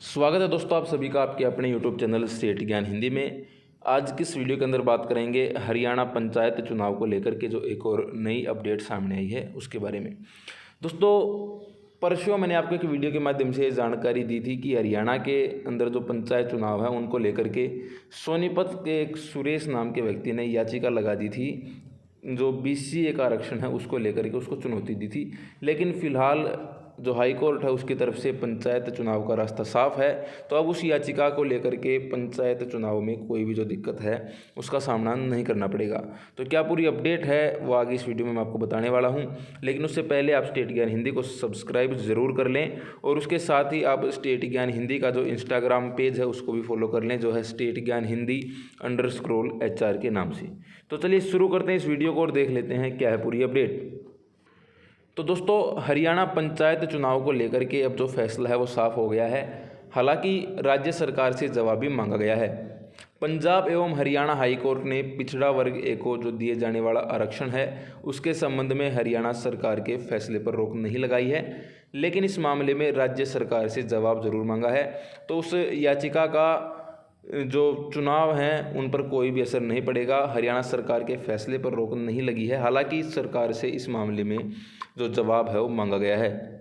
स्वागत है दोस्तों आप सभी का आपके अपने YouTube चैनल स्टेट ज्ञान हिंदी में। आज की इस वीडियो के अंदर बात करेंगे हरियाणा पंचायत चुनाव को लेकर के जो एक और नई अपडेट सामने आई है उसके बारे में। दोस्तों परसों मैंने आपको एक वीडियो के माध्यम से जानकारी दी थी कि हरियाणा के अंदर जो पंचायत चुनाव है उनको लेकर के सोनीपत के एक सुरेश नाम के व्यक्ति ने याचिका लगा दी थी, जो BCA का आरक्षण है उसको लेकर के उसको चुनौती दी थी। लेकिन फ़िलहाल जो हाई कोर्ट है उसकी तरफ से पंचायत चुनाव का रास्ता साफ है, तो अब उस याचिका को लेकर के पंचायत चुनाव में कोई भी जो दिक्कत है उसका सामना नहीं करना पड़ेगा। तो क्या पूरी अपडेट है वो आगे इस वीडियो में मैं आपको बताने वाला हूं। लेकिन उससे पहले आप स्टेट ज्ञान हिंदी को सब्सक्राइब ज़रूर कर लें और उसके साथ ही आप स्टेट ज्ञान हिंदी का जो इंस्टाग्राम पेज है उसको भी फॉलो कर लें, जो है स्टेट ज्ञान हिंदी _HR के नाम से। तो चलिए शुरू करते हैं इस वीडियो को और देख लेते हैं क्या है पूरी अपडेट। तो दोस्तों हरियाणा पंचायत चुनाव को लेकर के अब जो फैसला है वो साफ हो गया है। हालांकि राज्य सरकार से जवाब भी मांगा गया है। पंजाब एवं हरियाणा हाई कोर्ट ने पिछड़ा वर्ग ए को जो दिए जाने वाला आरक्षण है उसके संबंध में हरियाणा सरकार के फैसले पर रोक नहीं लगाई है, लेकिन इस मामले में राज्य सरकार से जवाब जरूर मांगा है। तो उस याचिका का जो चुनाव हैं उन पर कोई भी असर नहीं पड़ेगा। हरियाणा सरकार के फैसले पर रोक नहीं लगी है। हालांकि सरकार से इस मामले में जो जवाब है वो मांगा गया है।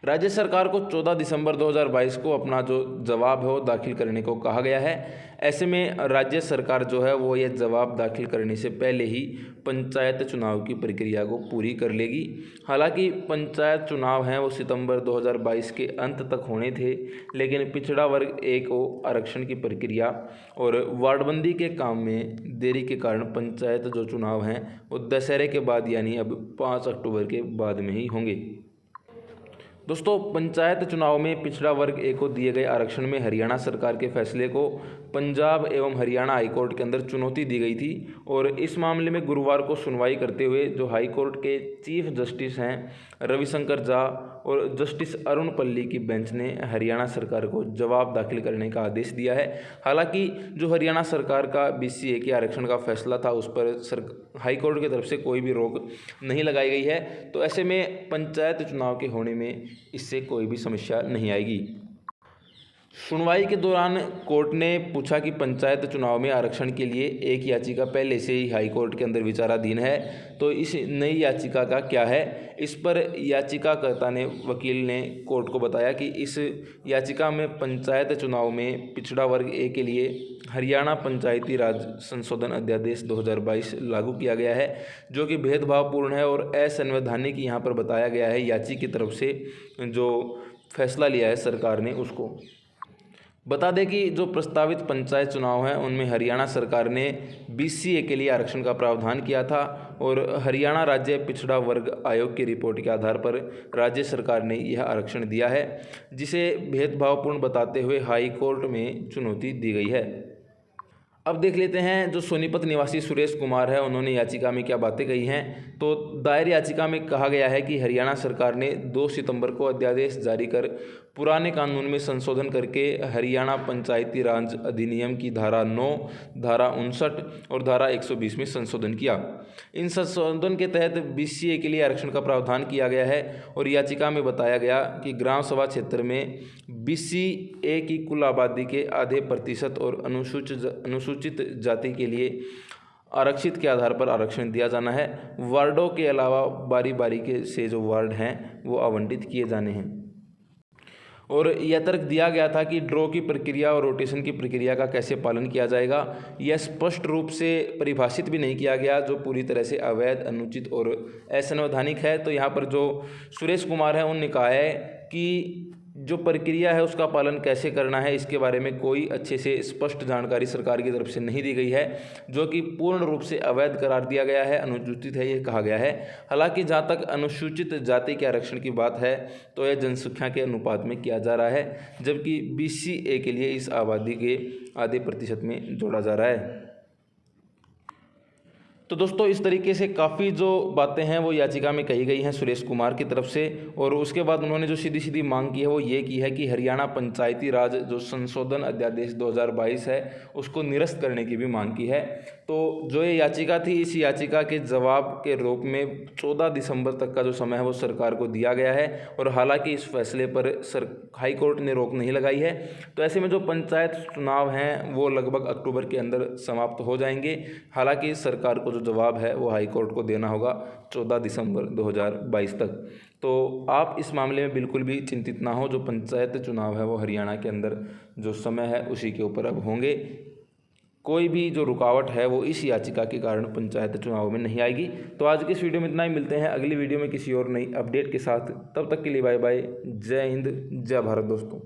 राज्य सरकार को 14 दिसंबर 2022 को अपना जो जवाब है वो दाखिल करने को कहा गया है। ऐसे में राज्य सरकार जो है वो ये जवाब दाखिल करने से पहले ही पंचायत चुनाव की प्रक्रिया को पूरी कर लेगी। हालांकि पंचायत चुनाव हैं वो सितंबर 2022 के अंत तक होने थे, लेकिन पिछड़ा वर्ग ए को आरक्षण की प्रक्रिया और वार्डबंदी के काम में देरी के कारण पंचायत जो चुनाव हैं वो दशहरे के बाद यानी अब 5 अक्टूबर के बाद में ही होंगे। दोस्तों पंचायत चुनाव में पिछड़ा वर्ग ए को दिए गए आरक्षण में हरियाणा सरकार के फैसले को पंजाब एवं हरियाणा हाई कोर्ट के अंदर चुनौती दी गई थी और इस मामले में गुरुवार को सुनवाई करते हुए जो हाई कोर्ट के चीफ जस्टिस हैं रविशंकर झा और जस्टिस अरुण पल्ली की बेंच ने हरियाणा सरकार को जवाब दाखिल करने का आदेश दिया है। हालांकि जो हरियाणा सरकार का BCA के आरक्षण का फैसला था उस पर हाई कोर्ट की तरफ से कोई भी रोक नहीं लगाई गई है। तो ऐसे में पंचायत चुनाव के होने में इससे कोई भी समस्या नहीं आएगी। सुनवाई के दौरान कोर्ट ने पूछा कि पंचायत चुनाव में आरक्षण के लिए एक याचिका पहले से ही हाई कोर्ट के अंदर विचाराधीन है, तो इस नई याचिका का क्या है। इस पर याचिकाकर्ता ने वकील ने कोर्ट को बताया कि इस याचिका में पंचायत चुनाव में पिछड़ा वर्ग ए के लिए हरियाणा पंचायती राज संशोधन अध्यादेश 2022 लागू किया गया है, जो कि भेदभावपूर्ण है और असंवैधानिक यहाँ पर बताया गया है। याची की तरफ से जो फैसला लिया है सरकार ने उसको बता दें कि जो प्रस्तावित पंचायत चुनाव हैं उनमें हरियाणा सरकार ने BCA के लिए आरक्षण का प्रावधान किया था और हरियाणा राज्य पिछड़ा वर्ग आयोग की रिपोर्ट के आधार पर राज्य सरकार ने यह आरक्षण दिया है, जिसे भेदभावपूर्ण बताते हुए हाई कोर्ट में चुनौती दी गई है। अब देख लेते हैं जो सोनीपत निवासी सुरेश कुमार है उन्होंने याचिका में क्या बातें कही हैं। तो दायर याचिका में कहा गया है कि हरियाणा सरकार ने 2 सितंबर को अध्यादेश जारी कर पुराने कानून में संशोधन करके हरियाणा पंचायती राज अधिनियम की धारा 9, धारा 59 और धारा 120 में संशोधन किया। इन संशोधन के तहत BCA के लिए आरक्षण का प्रावधान किया गया है और याचिका में बताया गया कि ग्राम सभा क्षेत्र में BCA की कुल आबादी के आधे प्रतिशत और अनुसूचित जाति के लिए आरक्षित के आधार पर आरक्षण दिया जाना है। वार्डों के अलावा बारी बारी के से जो वार्ड हैं वो आवंटित किए जाने हैं। और यह तर्क दिया गया था कि ड्रॉ की प्रक्रिया और रोटेशन की प्रक्रिया का कैसे पालन किया जाएगा यह स्पष्ट रूप से परिभाषित भी नहीं किया गया, जो पूरी तरह से अवैध, अनुचित और असंवैधानिक है। तो यहाँ पर जो सुरेश कुमार हैं उन्होंने कहा है कि जो प्रक्रिया है उसका पालन कैसे करना है इसके बारे में कोई अच्छे से स्पष्ट जानकारी सरकार की तरफ से नहीं दी गई है, जो कि पूर्ण रूप से अवैध करार दिया गया है, अनुचित है ये कहा गया है। हालांकि जहाँ तक अनुसूचित जाति के आरक्षण की बात है तो यह जनसंख्या के अनुपात में किया जा रहा है, जबकि BCA के लिए इस आबादी के आधे प्रतिशत में जोड़ा जा रहा है। तो दोस्तों इस तरीके से काफ़ी जो बातें हैं वो याचिका में कही गई हैं सुरेश कुमार की तरफ से। और उसके बाद उन्होंने जो सीधी सीधी मांग की है वो ये की है कि हरियाणा पंचायती राज जो संशोधन अध्यादेश 2022 है उसको निरस्त करने की भी मांग की है। तो जो ये याचिका थी, इस याचिका के जवाब के रूप में 14 दिसंबर तक का जो समय है वो सरकार को दिया गया है। और हालांकि इस फैसले पर हाई कोर्ट ने रोक नहीं लगाई है। तो ऐसे में जो पंचायत चुनाव हैं वो लगभग अक्टूबर के अंदर समाप्त हो जाएंगे। हालांकि सरकार को जो जवाब है वो हाई कोर्ट को देना होगा 14 दिसंबर 2022 तक। तो आप इस मामले में बिल्कुल भी चिंतित ना हो। जो पंचायत चुनाव है वो हरियाणा के अंदर जो समय है उसी के ऊपर अब होंगे। कोई भी जो रुकावट है वो इस याचिका के कारण पंचायत चुनाव में नहीं आएगी। तो आज की इस वीडियो में इतना ही। मिलते हैं अगली वीडियो में किसी और नई अपडेट के साथ। तब तक के लिए बाय बाय। जय हिंद, जय भारत दोस्तों।